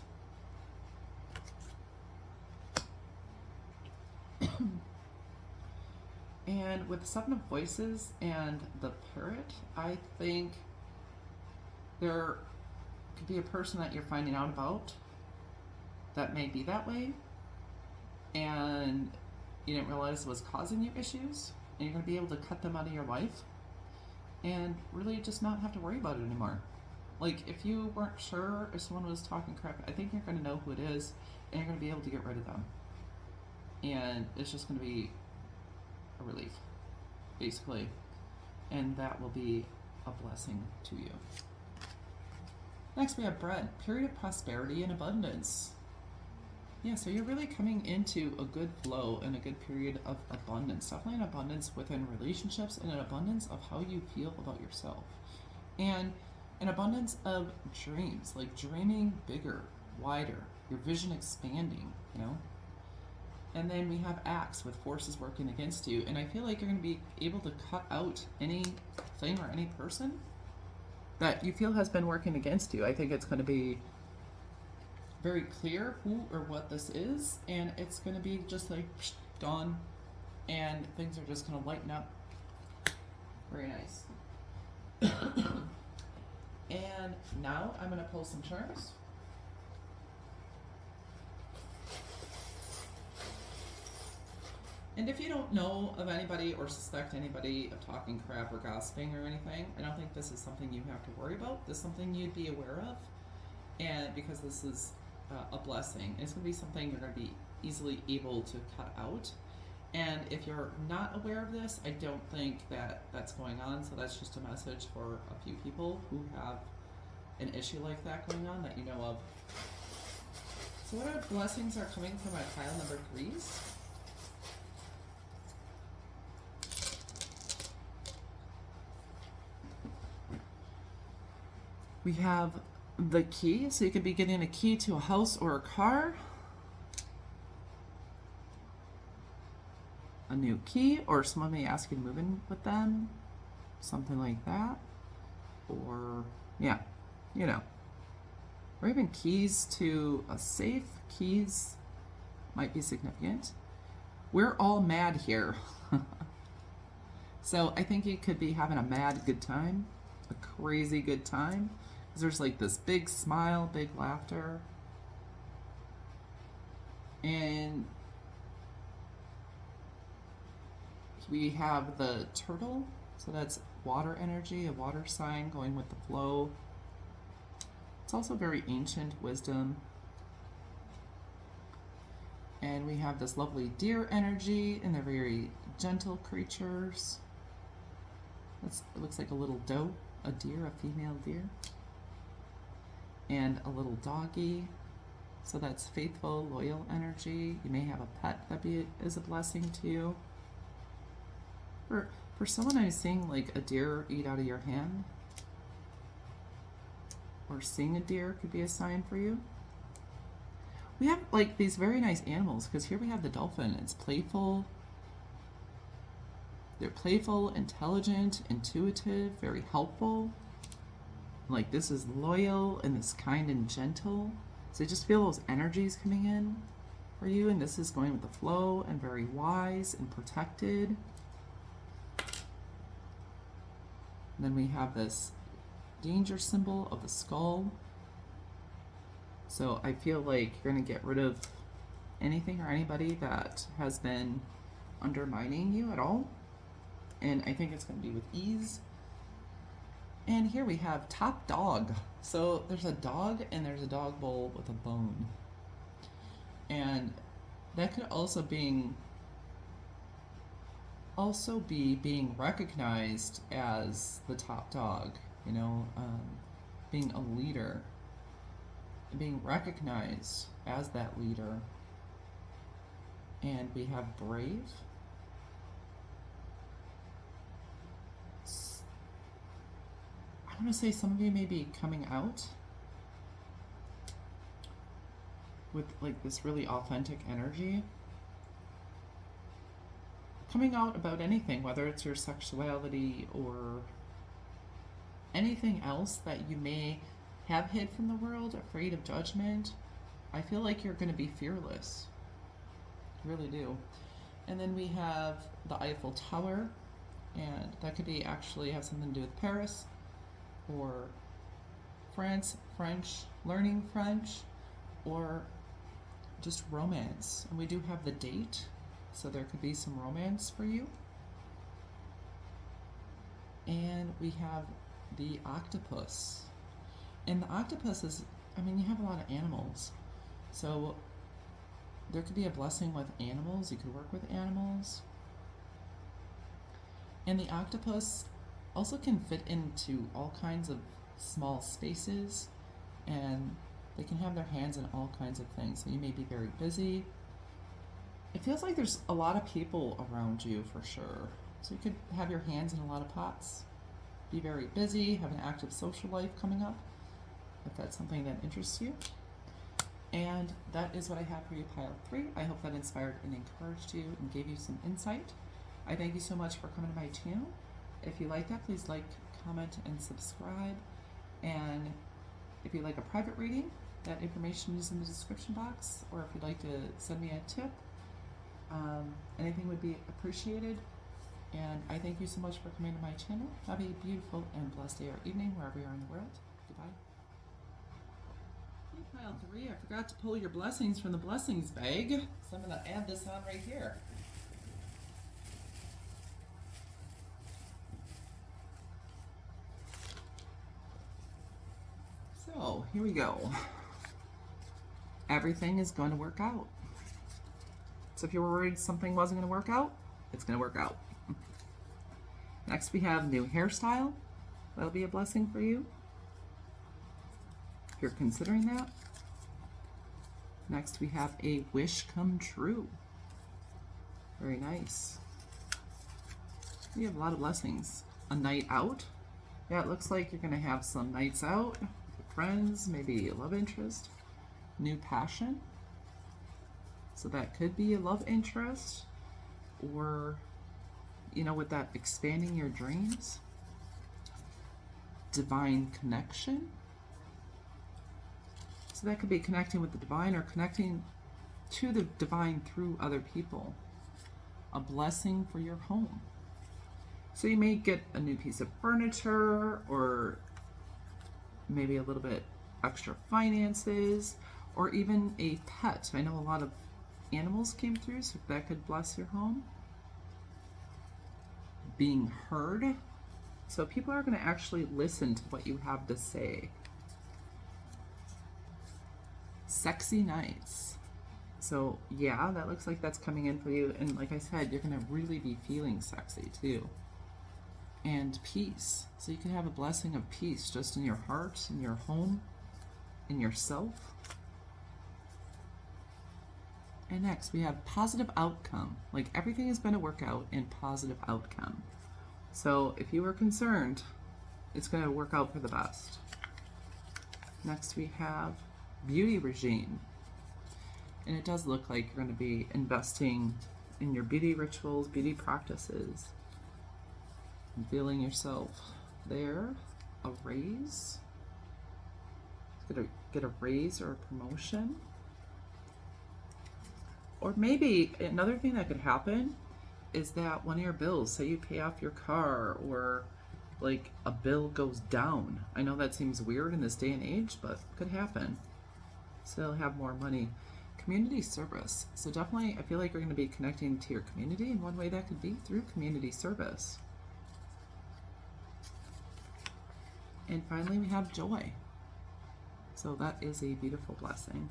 And with 7 of Voices and the parrot, I think there could be a person that you're finding out about that may be that way, and you didn't realize was causing you issues, and you're going to be able to cut them out of your life and really just not have to worry about it anymore. Like, if you weren't sure if someone was talking crap, I think you're going to know who it is, and you're going to be able to get rid of them. And it's just going to be a relief, basically. And that will be a blessing to you. Next, we have bread, period of prosperity and abundance. Yeah, so you're really coming into a good flow and a good period of abundance. Definitely an abundance within relationships and an abundance of how you feel about yourself. And an abundance of dreams, like dreaming bigger, wider, your vision expanding, And then we have acts with forces working against you. And I feel like you're going to be able to cut out anything or any person that you feel has been working against you. I think it's going to be very clear who or what this is, and it's going to be just like gone, and things are just going to lighten up. Very nice. And now I'm going to pull some charms. And if you don't know of anybody or suspect anybody of talking crap or gossiping or anything, I don't think this is something you have to worry about. This is something you'd be aware of, and because this is a blessing, it's going to be something you're going to be easily able to cut out. And if you're not aware of this, I don't think that's going on. So that's just a message for a few people who have an issue like that going on that you know of. So what blessings are coming from my pile number 3s? We have the key, so you could be getting a key to a house or a car. A new key, or someone may ask you to move in with them. Something like that. Or, yeah, Or even keys to a safe, keys might be significant. We're all mad here. So I think you could be having a mad good time, a crazy good time. There's like this big smile, big laughter. And we have the turtle. So that's water energy, a water sign going with the flow. It's also very ancient wisdom. And we have this lovely deer energy, and they're very gentle creatures. It looks like a little doe, a deer, a female deer. And a little doggy. So that's faithful, loyal energy. You may have a pet that is a blessing to you. For someone, I'm seeing like a deer eat out of your hand. Or seeing a deer could be a sign for you. We have like these very nice animals, because here we have the dolphin. It's playful. They're playful, intelligent, intuitive, very helpful. Like this is loyal and this kind and gentle. So just feel those energies coming in for you. And this is going with the flow and very wise and protected. And then we have this danger symbol of the skull. So I feel like you're going to get rid of anything or anybody that has been undermining you at all. And I think it's going to be with ease. And here we have top dog. So there's a dog and there's a dog bowl with a bone. And that could also be being recognized as the top dog, you know, being a leader, being recognized as that leader. And we have brave. I want to say some of you may be coming out with like this really authentic energy. Coming out about anything, whether it's your sexuality or anything else that you may have hid from the world, afraid of judgment. I feel like you're going to be fearless. I really do. And then we have the Eiffel Tower, and that could be actually have something to do with Paris or France, French, learning French, or just romance. And we do have the date, so there could be some romance for you. And we have the octopus. And the octopus is, I mean, you have a lot of animals. So there could be a blessing with animals. You could work with animals. And the octopus also can fit into all kinds of small spaces, and they can have their hands in all kinds of things. So you may be very busy. It feels like there's a lot of people around you for sure. So you could have your hands in a lot of pots. Be very busy, have an active social life coming up, if that's something that interests you. And that is what I have for you, pile 3. I hope that inspired and encouraged you and gave you some insight. I thank you so much for coming to my channel. If you like that, please like, comment, and subscribe. And if you like a private reading, that information is in the description box. Or if you'd like to send me a tip, anything would be appreciated. And I thank you so much for coming to my channel. Have a beautiful and blessed day or evening wherever you are in the world. Goodbye. Hey, pile 3, I forgot to pull your blessings from the blessings bag, so I'm going to add this on right here. So here we go. Everything is going to work out. So if you were worried something wasn't going to work out, it's going to work out. Next we have new hairstyle. That'll be a blessing for you if you're considering that. Next we have a wish come true. Very nice. We have a lot of blessings. A night out. Yeah, it looks like you're going to have some nights out with friends, maybe a love interest. New passion. So that could be a love interest, or, you know, with that expanding your dreams. Divine connection. So that could be connecting with the divine or connecting to the divine through other people. A blessing for your home. So you may get a new piece of furniture, or maybe a little bit extra finances, or even a pet. I know a lot of animals came through, so that could bless your home. Being heard. So people are going to actually listen to what you have to say. Sexy nights. So yeah, that looks like that's coming in for you. And like I said, you're going to really be feeling sexy too. And peace. So you can have a blessing of peace just in your heart, in your home, in yourself. And next we have positive outcome. Like everything is going to work out in positive outcome. So if you were concerned, it's going to work out for the best. Next we have beauty regime. And it does look like you're going to be investing in your beauty rituals, beauty practices. And feeling yourself there. A raise. Get a raise or a promotion. Or maybe another thing that could happen is that one of your bills, say you pay off your car, or like a bill goes down. I know that seems weird in this day and age, but it could happen. So you'll have more money. Community service. So definitely I feel like you're going to be connecting to your community, and one way that could be through community service. And finally we have joy. So that is a beautiful blessing.